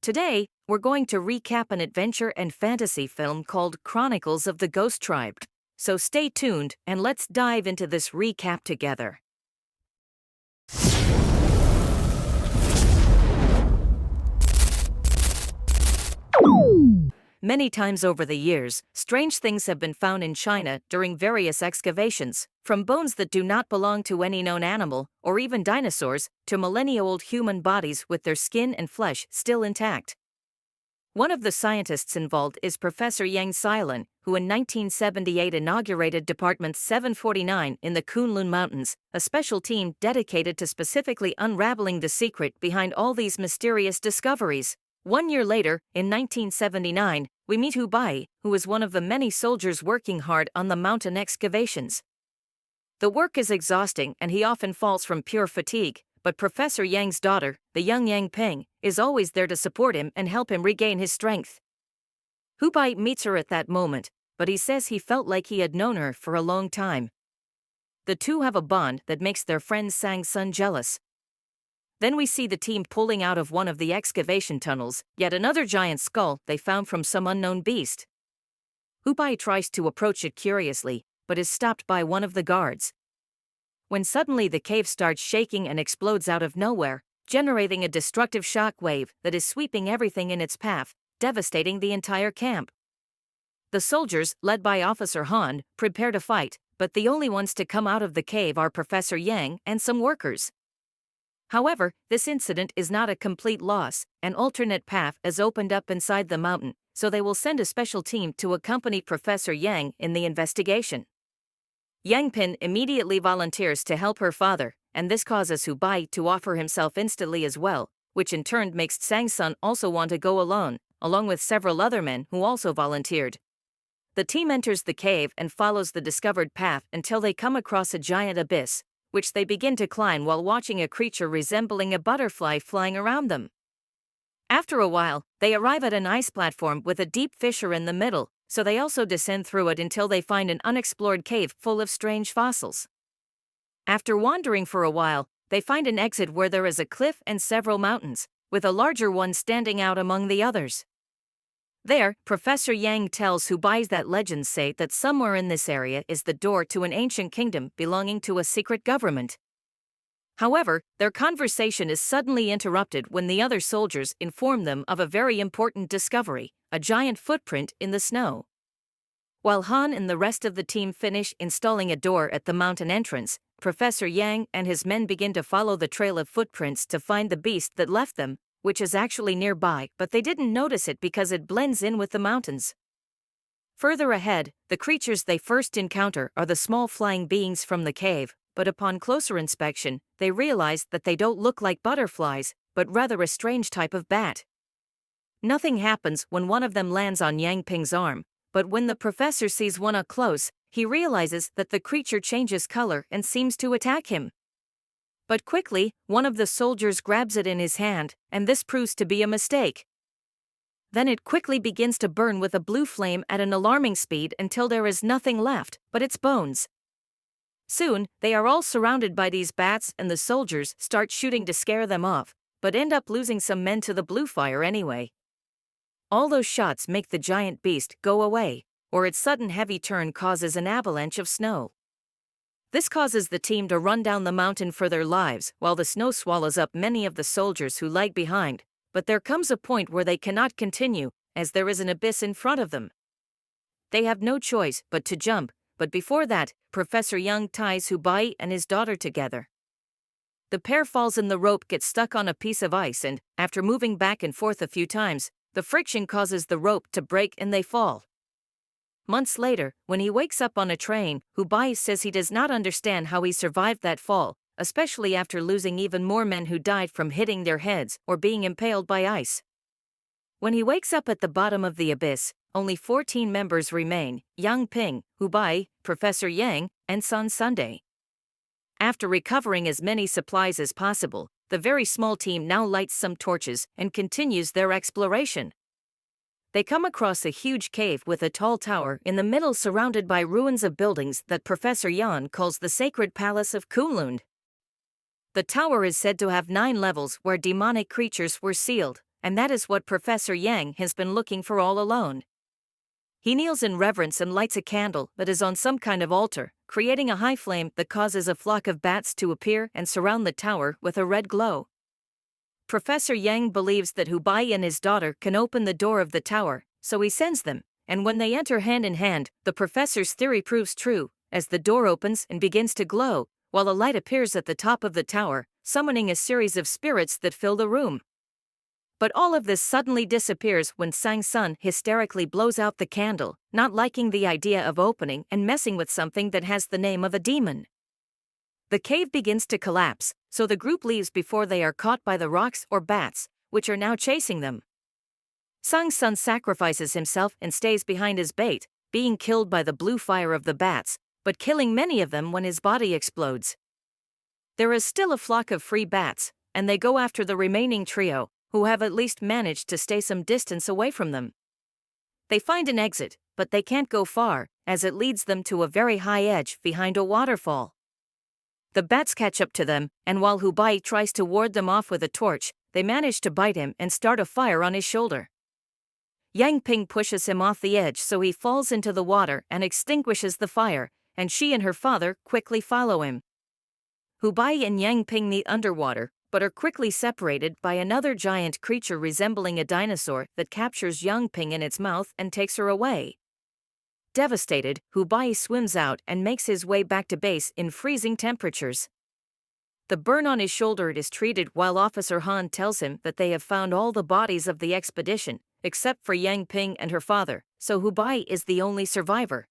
Today, we're going to recap an adventure and fantasy film called Chronicles of the Ghost Tribe. So stay tuned and let's dive into this recap together. Many times over the years, strange things have been found in China during various excavations, from bones that do not belong to any known animal, or even dinosaurs, to millennia-old human bodies with their skin and flesh still intact. One of the scientists involved is Professor Yang Xiaolin, who in 1978 inaugurated Department 749 in the Kunlun Mountains, a special team dedicated to specifically unraveling the secret behind all these mysterious discoveries. 1 year later, in 1979, we meet Bayi, who is one of the many soldiers working hard on the mountain excavations. The work is exhausting and he often falls from pure fatigue, but Professor Yang's daughter, the young Yang Ping, is always there to support him and help him regain his strength. Bayi meets her at that moment, but he says he felt like he had known her for a long time. The two have a bond that makes their friend Sang Sun jealous. Then we see the team pulling out of one of the excavation tunnels, yet another giant skull they found from some unknown beast. Bayi tries to approach it curiously, but is stopped by one of the guards. When suddenly the cave starts shaking and explodes out of nowhere, generating a destructive shock wave that is sweeping everything in its path, devastating the entire camp. The soldiers, led by Officer Han, prepare to fight, but the only ones to come out of the cave are Professor Yang and some workers. However, this incident is not a complete loss. An alternate path is opened up inside the mountain, so they will send a special team to accompany Professor Yang in the investigation. Yang Pin immediately volunteers to help her father, and this causes Bayi to offer himself instantly as well, which in turn makes Sang Sun also want to go alone, along with several other men who also volunteered. The team enters the cave and follows the discovered path until they come across a giant abyss, which they begin to climb while watching a creature resembling a butterfly flying around them. After a while, they arrive at an ice platform with a deep fissure in the middle, so they also descend through it until they find an unexplored cave full of strange fossils. After wandering for a while, they find an exit where there is a cliff and several mountains, with a larger one standing out among the others. There, Professor Yang tells Bayi that legends say that somewhere in this area is the door to an ancient kingdom belonging to a secret government. However, their conversation is suddenly interrupted when the other soldiers inform them of a very important discovery, a giant footprint in the snow. While Han and the rest of the team finish installing a door at the mountain entrance, Professor Yang and his men begin to follow the trail of footprints to find the beast that left them, which is actually nearby, but they didn't notice it because it blends in with the mountains. Further ahead, the creatures they first encounter are the small flying beings from the cave, but upon closer inspection, they realize that they don't look like butterflies, but rather a strange type of bat. Nothing happens when one of them lands on Yang Ping's arm, but when the professor sees one up close, he realizes that the creature changes color and seems to attack him. But quickly, one of the soldiers grabs it in his hand, and this proves to be a mistake. Then it quickly begins to burn with a blue flame at an alarming speed until there is nothing left but its bones. Soon, they are all surrounded by these bats and the soldiers start shooting to scare them off, but end up losing some men to the blue fire anyway. All those shots make the giant beast go away, or its sudden heavy turn causes an avalanche of snow. This causes the team to run down the mountain for their lives while the snow swallows up many of the soldiers who lag behind, but there comes a point where they cannot continue, as there is an abyss in front of them. They have no choice but to jump, but before that, Professor Yang ties Bayi and his daughter together. The pair falls and the rope gets stuck on a piece of ice and, after moving back and forth a few times, the friction causes the rope to break and they fall. Months later, when he wakes up on a train, Bayi says he does not understand how he survived that fall, especially after losing even more men who died from hitting their heads or being impaled by ice. When he wakes up at the bottom of the abyss, only 14 members remain: Yang Ping, Bayi, Professor Yang, and Sun Sunday. After recovering as many supplies as possible, the very small team now lights some torches and continues their exploration. They come across a huge cave with a tall tower in the middle surrounded by ruins of buildings that Professor Yan calls the Sacred Palace of Kunlun. The tower is said to have 9 levels where demonic creatures were sealed, and that is what Professor Yang has been looking for all alone. He kneels in reverence and lights a candle that is on some kind of altar, creating a high flame that causes a flock of bats to appear and surround the tower with a red glow. Professor Yang believes that Bayi and his daughter can open the door of the tower, so he sends them, and when they enter hand in hand, the professor's theory proves true, as the door opens and begins to glow, while a light appears at the top of the tower, summoning a series of spirits that fill the room. But all of this suddenly disappears when Sang Sun hysterically blows out the candle, not liking the idea of opening and messing with something that has the name of a demon. The cave begins to collapse, so the group leaves before they are caught by the rocks or bats, which are now chasing them. Sang Sun sacrifices himself and stays behind his bait, being killed by the blue fire of the bats, but killing many of them when his body explodes. There is still a flock of free bats, and they go after the remaining trio, who have at least managed to stay some distance away from them. They find an exit, but they can't go far, as it leads them to a very high edge behind a waterfall. The bats catch up to them, and while Bayi tries to ward them off with a torch, they manage to bite him and start a fire on his shoulder. Yang Ping pushes him off the edge so he falls into the water and extinguishes the fire, and she and her father quickly follow him. Bayi and Yang Ping meet underwater, but are quickly separated by another giant creature resembling a dinosaur that captures Yang Ping in its mouth and takes her away. Devastated, Bayi swims out and makes his way back to base in freezing temperatures. The burn on his shoulder is treated while Officer Han tells him that they have found all the bodies of the expedition, except for Yang Ping and her father, so Bayi is the only survivor.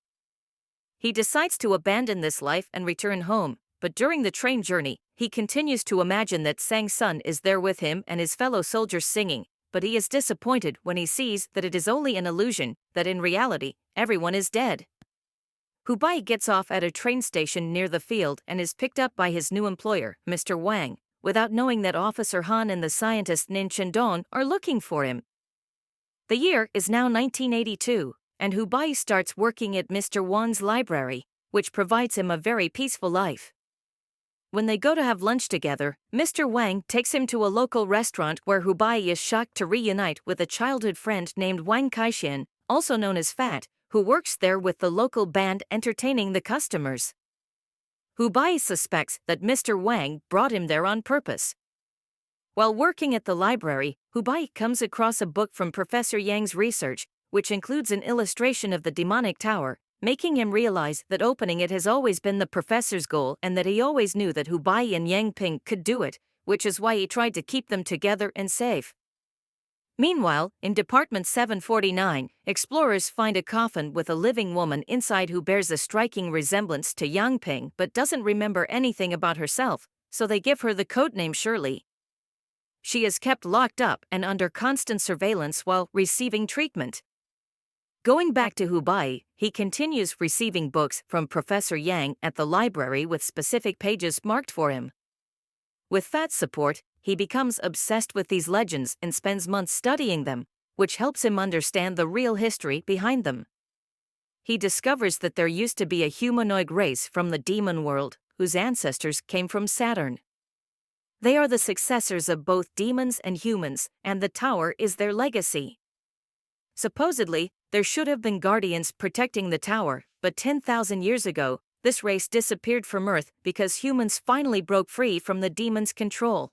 He decides to abandon this life and return home, but during the train journey, he continues to imagine that Sang Sun is there with him and his fellow soldiers singing, but he is disappointed when he sees that it is only an illusion, that in reality, everyone is dead. Bayi gets off at a train station near the field and is picked up by his new employer, Mr. Wang, without knowing that Officer Han and the scientist Nin Chendon are looking for him. The year is now 1982, and Bayi starts working at Mr. Wang's library, which provides him a very peaceful life. When they go to have lunch together, Mr. Wang takes him to a local restaurant where Bayi is shocked to reunite with a childhood friend named Wang Kaixian, also known as Fat, who works there with the local band entertaining the customers. Bayi suspects that Mr. Wang brought him there on purpose. While working at the library, Bayi comes across a book from Professor Yang's research, which includes an illustration of the demonic tower, making him realize that opening it has always been the professor's goal and that he always knew that Bayi and Yang Ping could do it, which is why he tried to keep them together and safe. Meanwhile, in Department 749, explorers find a coffin with a living woman inside who bears a striking resemblance to Yang Ping but doesn't remember anything about herself, so they give her the codename Shirley. She is kept locked up and under constant surveillance while receiving treatment. Going back to Bayi, he continues receiving books from Professor Yang at the library with specific pages marked for him. With Fat's support, he becomes obsessed with these legends and spends months studying them, which helps him understand the real history behind them. He discovers that there used to be a humanoid race from the demon world, whose ancestors came from Saturn. They are the successors of both demons and humans, and the tower is their legacy. Supposedly, there should have been guardians protecting the tower, but 10,000 years ago, this race disappeared from Earth because humans finally broke free from the demons' control.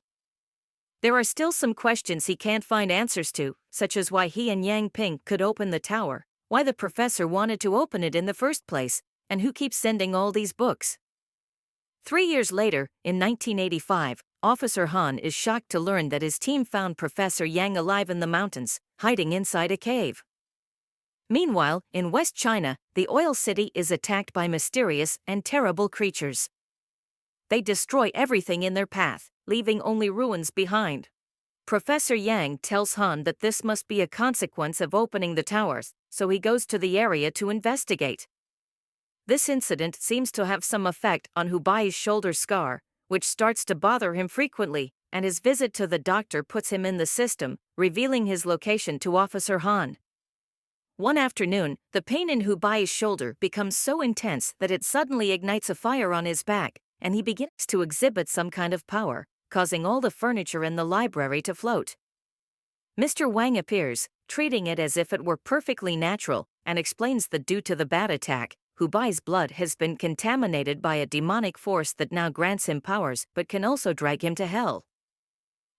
There are still some questions he can't find answers to, such as why he and Yang Ping could open the tower, why the professor wanted to open it in the first place, and who keeps sending all these books. 3 years later, in 1985, Officer Han is shocked to learn that his team found Professor Yang alive in the mountains, hiding inside a cave. Meanwhile, in West China, the oil city is attacked by mysterious and terrible creatures. They destroy everything in their path, leaving only ruins behind. Professor Yang tells Han that this must be a consequence of opening the towers, so he goes to the area to investigate. This incident seems to have some effect on Bayi's shoulder scar, which starts to bother him frequently, and his visit to the doctor puts him in the system, revealing his location to Officer Han. One afternoon, the pain in Bayi's shoulder becomes so intense that it suddenly ignites a fire on his back, and he begins to exhibit some kind of power, causing all the furniture in the library to float. Mr. Wang appears, treating it as if it were perfectly natural, and explains that due to the bat attack, Hubei's blood has been contaminated by a demonic force that now grants him powers but can also drag him to hell.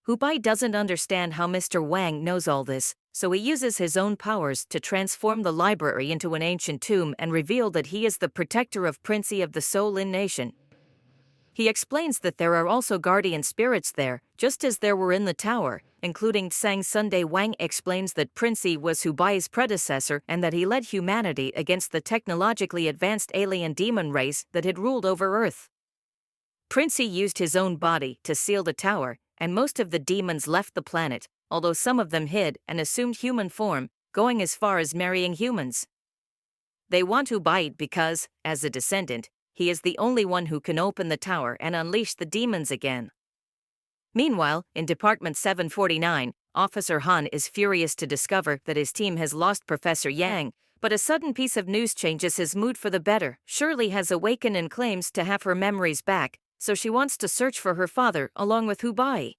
Hubei doesn't understand how Mr. Wang knows all this, so he uses his own powers to transform the library into an ancient tomb and reveal that he is the protector of Princey of the Soul-in Nation. He explains that there are also guardian spirits there, just as there were in the tower, including Sang Sunday. Wang explains that Princey was Hubei's predecessor and that he led humanity against the technologically advanced alien demon race that had ruled over Earth. Princey used his own body to seal the tower, and most of the demons left the planet, although some of them hid and assumed human form, going as far as marrying humans. They want Hubei because, as a descendant, he is the only one who can open the tower and unleash the demons again. Meanwhile, in Department 749, Officer Han is furious to discover that his team has lost Professor Yang, but a sudden piece of news changes his mood for the better. Shirley has awakened and claims to have her memories back, so she wants to search for her father along with Hubei.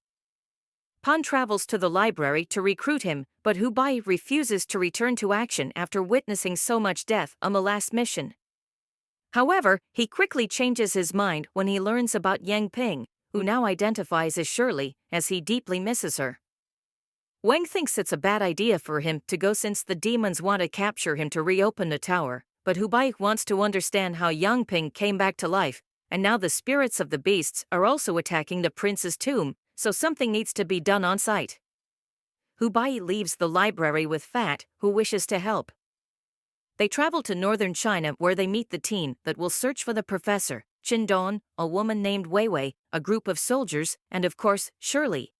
Han travels to the library to recruit him, but Hubei refuses to return to action after witnessing so much death on the last mission. However, he quickly changes his mind when he learns about Yang Ping, who now identifies as Shirley, as he deeply misses her. Wang thinks it's a bad idea for him to go since the demons want to capture him to reopen the tower, but Hubei wants to understand how Yang Ping came back to life, and now the spirits of the beasts are also attacking the prince's tomb, so something needs to be done on site. Hubei leaves the library with Fat, who wishes to help. They travel to northern China where they meet the team that will search for the professor, Qindong, a woman named Weiwei, a group of soldiers, and of course, Shirley.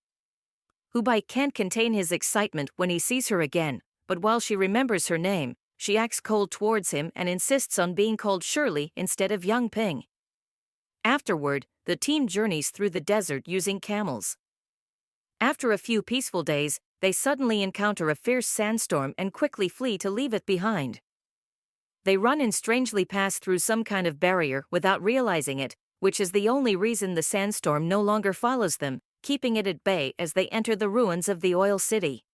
Hubei can't contain his excitement when he sees her again, but while she remembers her name, she acts cold towards him and insists on being called Shirley instead of Yang Ping. Afterward, the team journeys through the desert using camels. After a few peaceful days, they suddenly encounter a fierce sandstorm and quickly flee to leave it behind. They run and strangely pass through some kind of barrier without realizing it, which is the only reason the sandstorm no longer follows them, keeping it at bay as they enter the ruins of the oil city.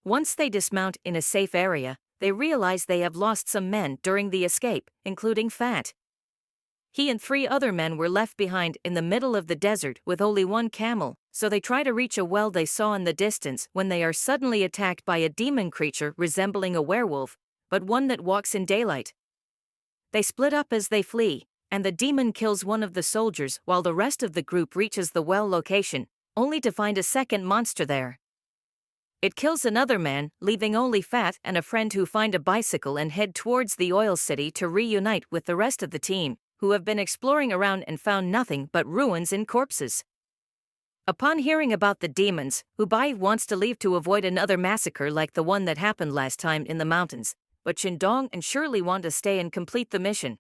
Once they dismount in a safe area, they realize they have lost some men during the escape, including Fat. He and 3 other men were left behind in the middle of the desert with only one camel, so they try to reach a well they saw in the distance when they are suddenly attacked by a demon creature resembling a werewolf, but one that walks in daylight. They split up as they flee, and the demon kills one of the soldiers while the rest of the group reaches the well location, only to find a second monster there. It kills another man, leaving only Fat and a friend who find a bicycle and head towards the oil city to reunite with the rest of the team, who have been exploring around and found nothing but ruins and corpses. Upon hearing about the demons, Hubei wants to leave to avoid another massacre like the one that happened last time in the mountains, but Qindong and Shirley want to stay and complete the mission.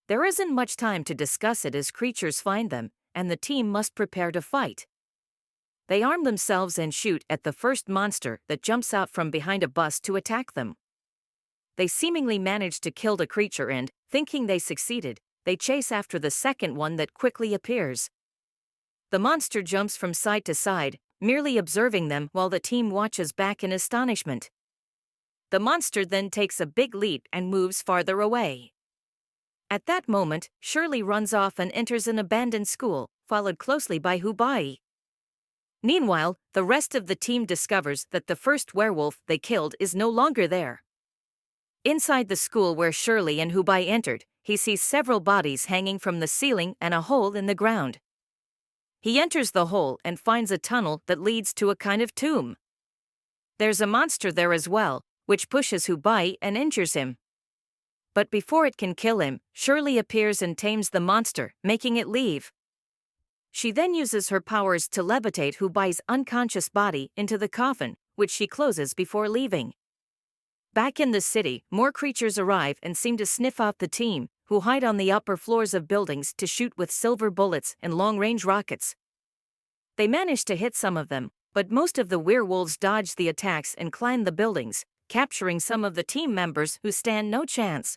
There isn't much time to discuss it as creatures find them, and the team must prepare to fight. They arm themselves and shoot at the first monster that jumps out from behind a bus to attack them. They seemingly manage to kill the creature and, thinking they succeeded, they chase after the second one that quickly appears. The monster jumps from side to side, merely observing them while the team watches back in astonishment. The monster then takes a big leap and moves farther away. At that moment, Shirley runs off and enters an abandoned school, followed closely by Hubei. Meanwhile, the rest of the team discovers that the first werewolf they killed is no longer there. Inside the school where Shirley and Hubei entered, he sees several bodies hanging from the ceiling and a hole in the ground. He enters the hole and finds a tunnel that leads to a kind of tomb. There's a monster there as well, which pushes Hubei and injures him. But before it can kill him, Shirley appears and tames the monster, making it leave. She then uses her powers to levitate Hubei's unconscious body into the coffin, which she closes before leaving. Back in the city, more creatures arrive and seem to sniff out the team, who hide on the upper floors of buildings to shoot with silver bullets and long-range rockets. They manage to hit some of them, but most of the werewolves dodge the attacks and climb the buildings, capturing some of the team members who stand no chance.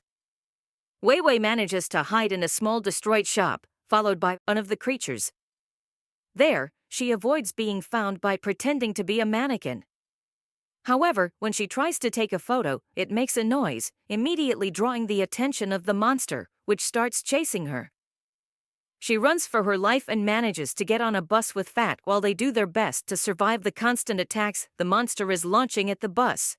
Weiwei manages to hide in a small destroyed shop, followed by one of the creatures. There, she avoids being found by pretending to be a mannequin. However, when she tries to take a photo, it makes a noise, immediately drawing the attention of the monster, which starts chasing her. She runs for her life and manages to get on a bus with Fat while they do their best to survive the constant attacks the monster is launching at the bus.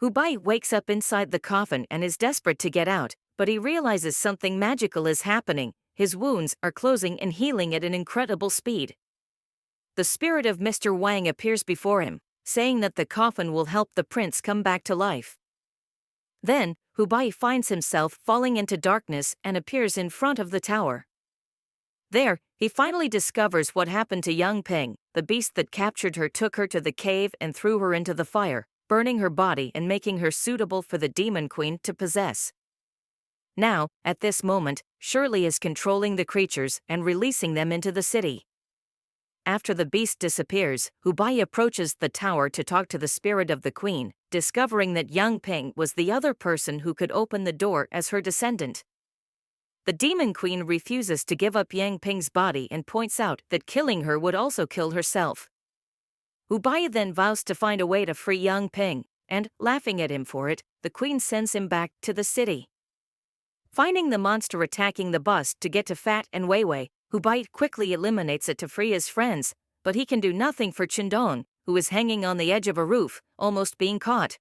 Bayi wakes up inside the coffin and is desperate to get out, but he realizes something magical is happening. His wounds are closing and healing at an incredible speed. The spirit of Mr. Wang appears before him, saying that the coffin will help the prince come back to life. Then, Bayi finds himself falling into darkness and appears in front of the tower. There, he finally discovers what happened to young Ping. The beast that captured her took her to the cave and threw her into the fire, burning her body and making her suitable for the demon queen to possess. Now, at this moment, Shirley is controlling the creatures and releasing them into the city. After the beast disappears, Bayi approaches the tower to talk to the spirit of the queen, discovering that young Ping was the other person who could open the door as her descendant. The demon queen refuses to give up Yang Ping's body and points out that killing her would also kill herself. Bayi then vows to find a way to free young Ping, and, laughing at him for it, the queen sends him back to the city. Finding the monster attacking the bus to get to Fat and Weiwei, Bayi quickly eliminates it to free his friends, but he can do nothing for Qindong, who is hanging on the edge of a roof, almost being caught.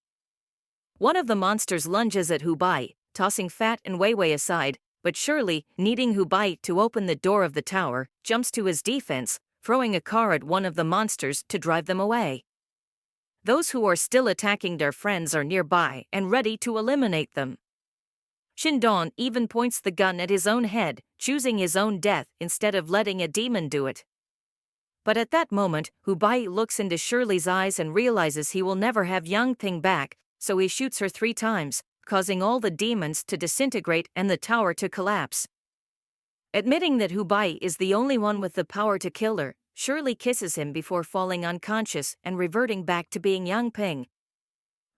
One of the monsters lunges at Bayi, tossing Fat and Weiwei aside, but Shirley, needing Bayi to open the door of the tower, jumps to his defense, throwing a car at one of the monsters to drive them away. Those who are still attacking their friends are nearby and ready to eliminate them. Qindong even points the gun at his own head, choosing his own death instead of letting a demon do it. But at that moment, Bayi looks into Shirley's eyes and realizes he will never have young Ping back, so he shoots her 3 times, causing all the demons to disintegrate and the tower to collapse. Admitting that Bayi is the only one with the power to kill her, Shirley kisses him before falling unconscious and reverting back to being young Ping.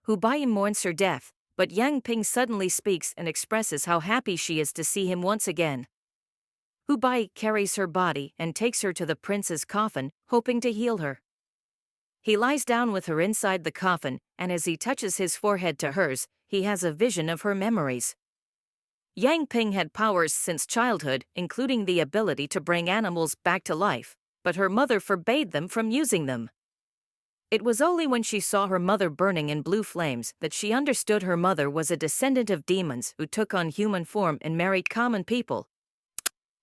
Bayi mourns her death, but young Ping suddenly speaks and expresses how happy she is to see him once again. Bayi carries her body and takes her to the prince's coffin, hoping to heal her. He lies down with her inside the coffin, and as he touches his forehead to hers, he has a vision of her memories. Yang Ping had powers since childhood, including the ability to bring animals back to life, but her mother forbade them from using them. It was only when she saw her mother burning in blue flames that she understood her mother was a descendant of demons who took on human form and married common people.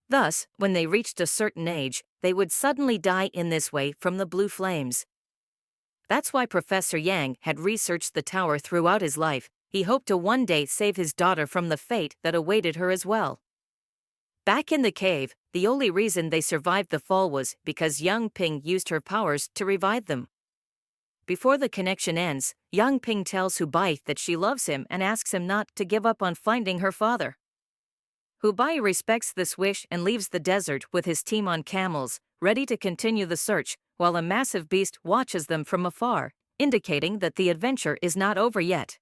Thus, when they reached a certain age, they would suddenly die in this way from the blue flames. That's why Professor Yang had researched the tower throughout his life. He hoped to one day save his daughter from the fate that awaited her as well. Back in the cave, the only reason they survived the fall was because young Ping used her powers to revive them. Before the connection ends, young Ping tells Bayi that she loves him and asks him not to give up on finding her father. Bayi respects this wish and leaves the desert with his team on camels, ready to continue the search, while a massive beast watches them from afar, indicating that the adventure is not over yet.